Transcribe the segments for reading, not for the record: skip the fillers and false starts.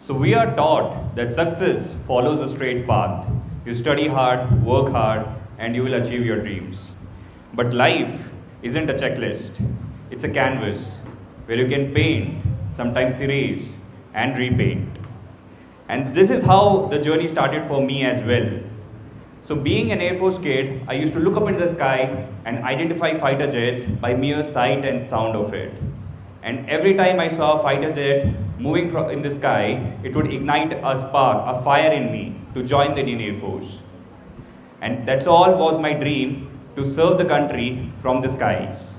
So we are taught that success follows a straight path. You study hard, work hard, and you will achieve your dreams. But life isn't a checklist. It's a canvas where you can paint, sometimes erase, and repaint. And this is how the journey started for me as well. So being an Air Force kid, I used to look up into the sky and identify fighter jets by mere sight and sound of it. And every time I saw a fighter jet moving in the sky, it would ignite a spark, a fire in me to join the Indian Air Force. And that's all was my dream, to serve the country from the skies.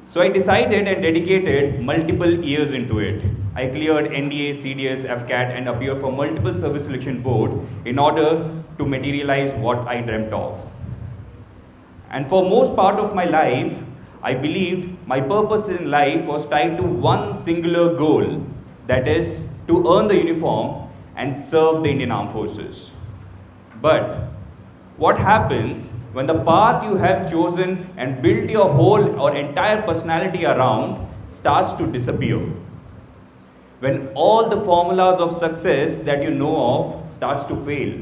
So I decided and dedicated multiple years into it. I cleared NDA, CDS, FCAT and appeared for multiple service selection board in order to materialize what I dreamt of. And for most part of my life, I believed my purpose in life was tied to one singular goal, that is to earn the uniform and serve the Indian Armed Forces. But what happens when the path you have chosen and built your whole or entire personality around starts to disappear? When all the formulas of success that you know of starts to fail?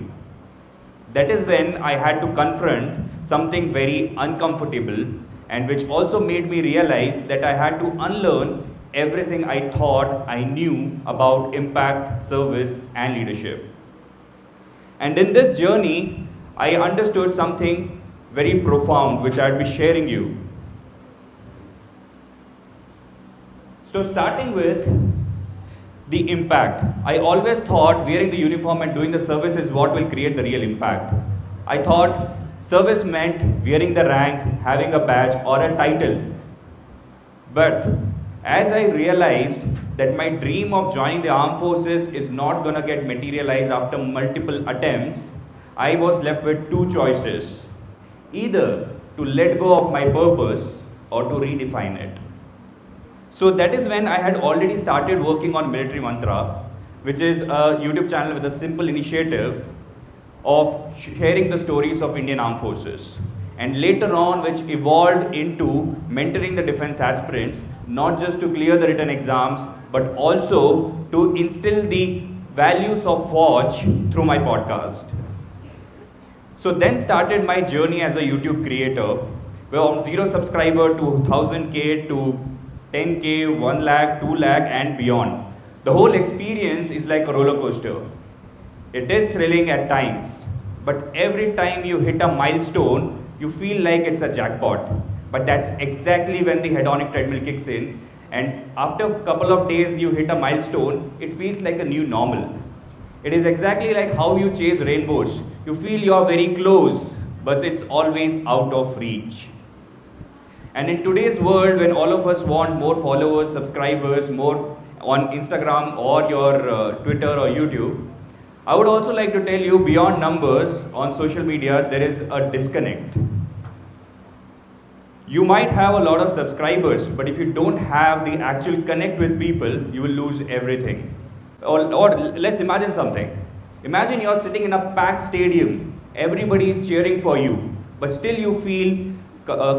That is when I had to confront something very uncomfortable, and which also made me realize that I had to unlearn everything I thought I knew about impact, service, and leadership. And in this journey, I understood something very profound, which I'll be sharing you. So starting with the impact. I always thought wearing the uniform and doing the service is what will create the real impact. I thought service meant wearing the rank, having a badge or a title. But as I realized that my dream of joining the armed forces is not going to get materialized after multiple attempts, I was left with two choices: either to let go of my purpose or to redefine it. So that is when I had already started working on Military Mantra, which is a YouTube channel with a simple initiative of sharing the stories of Indian Armed Forces. And later on, which evolved into mentoring the defense aspirants, not just to clear the written exams, but also to instill the values of Forge through my podcast. So then started my journey as a YouTube creator, where from 0 subscriber to 1000K to 10K, 1 lakh, 2 lakh and beyond. The whole experience is like a roller coaster. It is thrilling at times, but every time you hit a milestone, you feel like it's a jackpot. But that's exactly when the hedonic treadmill kicks in, and after a couple of days you hit a milestone, it feels like a new normal. It is exactly like how you chase rainbows. You feel you are very close, but it's always out of reach. And in today's world, when all of us want more followers, subscribers, more on Instagram or your Twitter or YouTube, I would also like to tell you, beyond numbers on social media, there is a disconnect. You might have a lot of subscribers, but if you don't have the actual connect with people, you will lose everything. Or let's imagine something. Imagine you're sitting in a packed stadium, everybody is cheering for you, but still you feel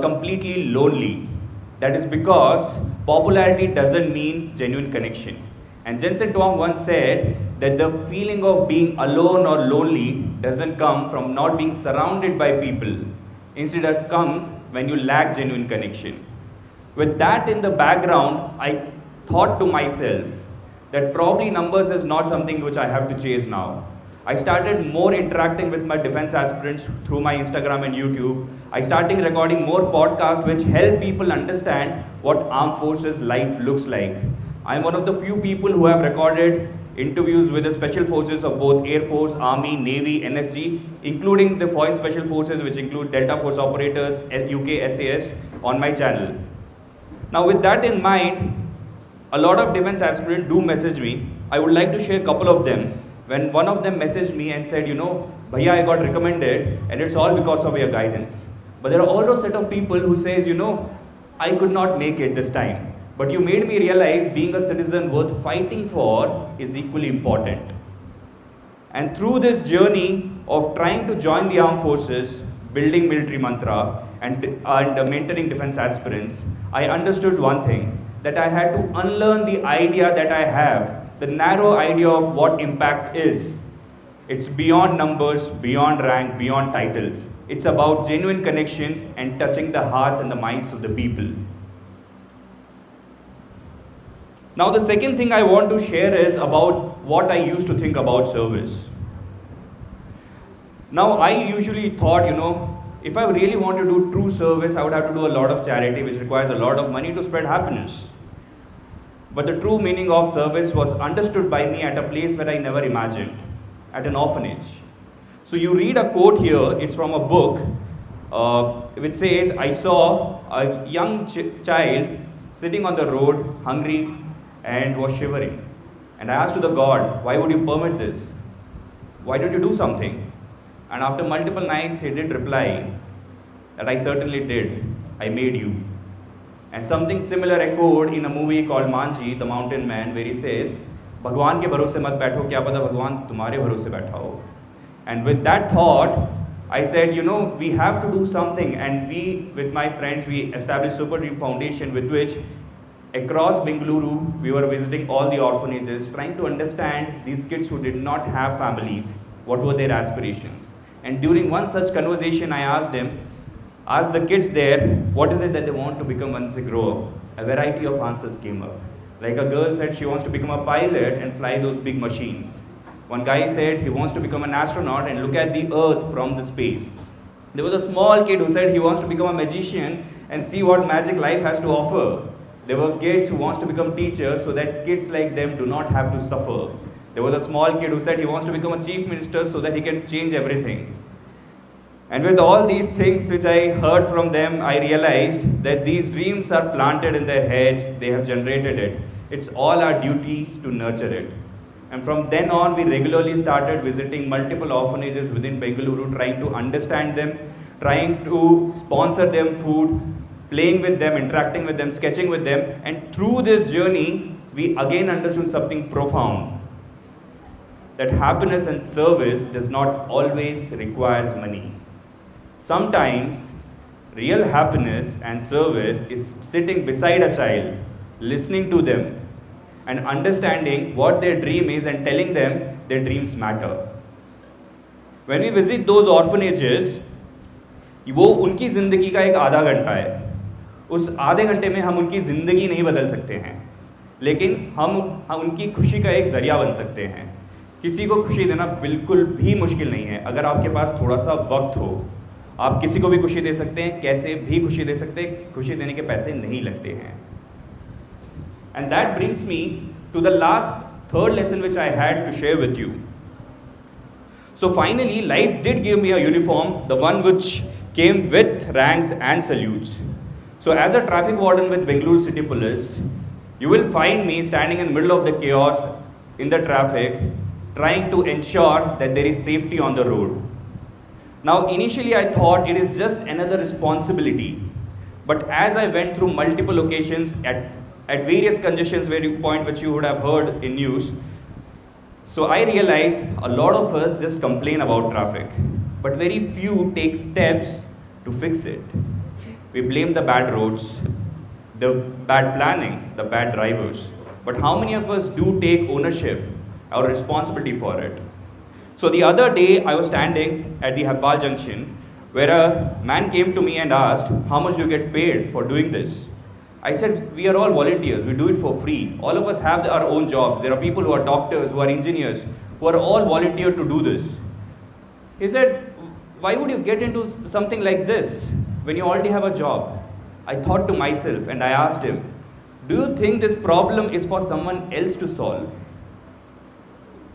completely lonely. That is because popularity doesn't mean genuine connection. And Jensen Tuong once said that the feeling of being alone or lonely doesn't come from not being surrounded by people. Instead, it comes when you lack genuine connection. With that in the background, I thought to myself that probably numbers is not something which I have to chase now. I started more interacting with my defense aspirants through my Instagram and YouTube. I started recording more podcasts which help people understand what armed forces life looks like. I'm one of the few people who have recorded interviews with the special forces of both Air Force, Army, Navy, NSG, including the Foreign Special Forces, which include Delta Force operators, UK SAS, on my channel. Now with that in mind, a lot of defense aspirants do message me. I would like to share a couple of them. When one of them messaged me and said, Bhaiya, I got recommended and it's all because of your guidance. But there are also a set of people who says, I could not make it this time. But you made me realize being a citizen worth fighting for is equally important. And through this journey of trying to join the armed forces, building Military Mantra and mentoring defense aspirants, I understood one thing, that I had to unlearn the idea that I have the narrow idea of what impact is. It's beyond numbers, beyond rank, beyond titles. It's about genuine connections and touching the hearts and the minds of the people. Now, the second thing I want to share is about what I used to think about service. Now, I usually thought, if I really want to do true service, I would have to do a lot of charity, which requires a lot of money to spread happiness. But the true meaning of service was understood by me at a place where I never imagined, at an orphanage. So you read a quote here, it's from a book, which says, I saw a young child sitting on the road, hungry, and was shivering. And I asked to the God, why would you permit this? Why don't you do something? And after multiple nights, he did reply that I certainly did. I made you. And something similar echoed in a movie called Manji, The Mountain Man, where he says, Bhagwan ke bharose mat baitho, kya pata Bhagwan tumhare bharose baitha ho. And with that thought, I said, we have to do something. And we, with my friends, we established Super Dream Foundation, with which across Bengaluru, we were visiting all the orphanages, trying to understand these kids who did not have families, what were their aspirations. And during one such conversation, I asked the kids there, what is it that they want to become once they grow up? A variety of answers came up. Like a girl said she wants to become a pilot and fly those big machines. One guy said he wants to become an astronaut and look at the earth from the space. There was a small kid who said he wants to become a magician and see what magic life has to offer. There were kids who wants to become teachers so that kids like them do not have to suffer. There was a small kid who said he wants to become a chief minister so that he can change everything. And with all these things which I heard from them, I realized that these dreams are planted in their heads, they have generated it. It's all our duties to nurture it. And from then on, we regularly started visiting multiple orphanages within Bengaluru, trying to understand them, trying to sponsor them food, playing with them, interacting with them, sketching with them. And through this journey, we again understood something profound. That happiness and service does not always require money. Sometimes, real happiness and service is sitting beside a child, listening to them, and understanding what their dream is and telling them their dreams matter. When we visit those orphanages, वो उनकी ज़िंदगी का एक आधा घंटा है. उस आधे घंटे में हम उनकी ज़िंदगी नहीं बदल सकते हैं, लेकिन हम उनकी खुशी का एक ज़रिया बन सकते हैं. किसी को खुशी देना बिल्कुल भी मुश्किल नहीं है. अगर आपके पास थोड़ा सा वक्त हो, आप किसी को भी खुशी दे सकते हैं, कैसे भी खुशी दे सकते हैं. खुशी देने के पैसे नहीं लगते हैं. And that brings me to the third lesson which I had to share with you. So finally, life did give me a uniform, the one which came with ranks and salutes. So as a traffic warden with Bengaluru City Police, you will find me standing in the middle of the chaos in the traffic, trying to ensure that there is safety on the road. Now, initially I thought it is just another responsibility. But as I went through multiple occasions at various congestions which you would have heard in news, so I realized a lot of us just complain about traffic, but very few take steps to fix it. We blame the bad roads, the bad planning, the bad drivers. But how many of us do take ownership or responsibility for it? So the other day I was standing at the Habal junction where a man came to me and asked, how much do you get paid for doing this? I said, we are all volunteers, we do it for free. All of us have our own jobs. There are people who are doctors, who are engineers, who are all volunteered to do this. He said, why would you get into something like this when you already have a job? I thought to myself and I asked him, do you think this problem is for someone else to solve?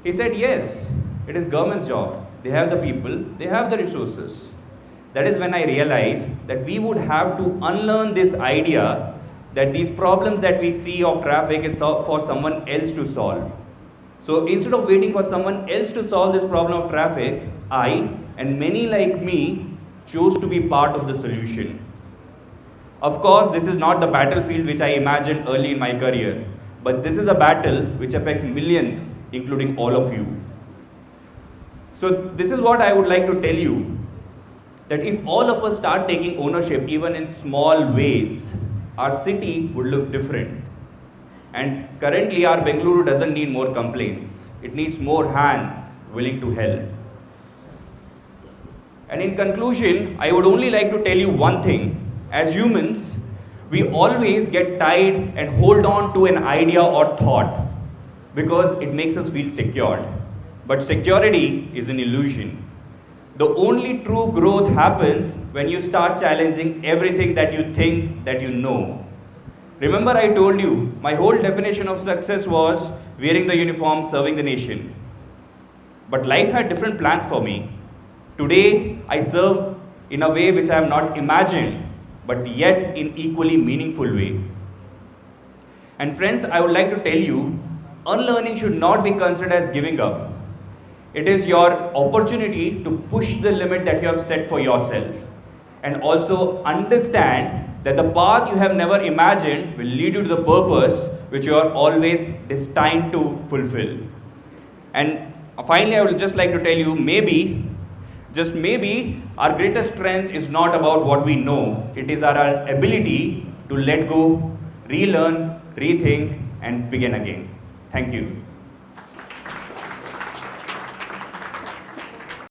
He said, yes, it is government's job. They have the people, they have the resources. That is when I realized that we would have to unlearn this idea that these problems that we see of traffic is for someone else to solve. So instead of waiting for someone else to solve this problem of traffic, I and many like me chose to be part of the solution. Of course, this is not the battlefield which I imagined early in my career, but this is a battle which affects millions, including all of you. So this is what I would like to tell you, that if all of us start taking ownership even in small ways, our city would look different. And currently, our Bengaluru doesn't need more complaints. It needs more hands willing to help. And in conclusion, I would only like to tell you one thing. As humans, we always get tied and hold on to an idea or thought because it makes us feel secured. But security is an illusion. The only true growth happens when you start challenging everything that you think that you know. Remember, I told you, my whole definition of success was wearing the uniform, serving the nation. But life had different plans for me. Today, I serve in a way which I have not imagined, but yet in equally meaningful way. And friends, I would like to tell you, unlearning should not be considered as giving up. It is your opportunity to push the limit that you have set for yourself, and also understand that the path you have never imagined will lead you to the purpose which you are always destined to fulfill. And finally, I would just like to tell you, maybe, just maybe, our greatest strength is not about what we know. It is our ability to let go, relearn, rethink, and begin again. Thank you.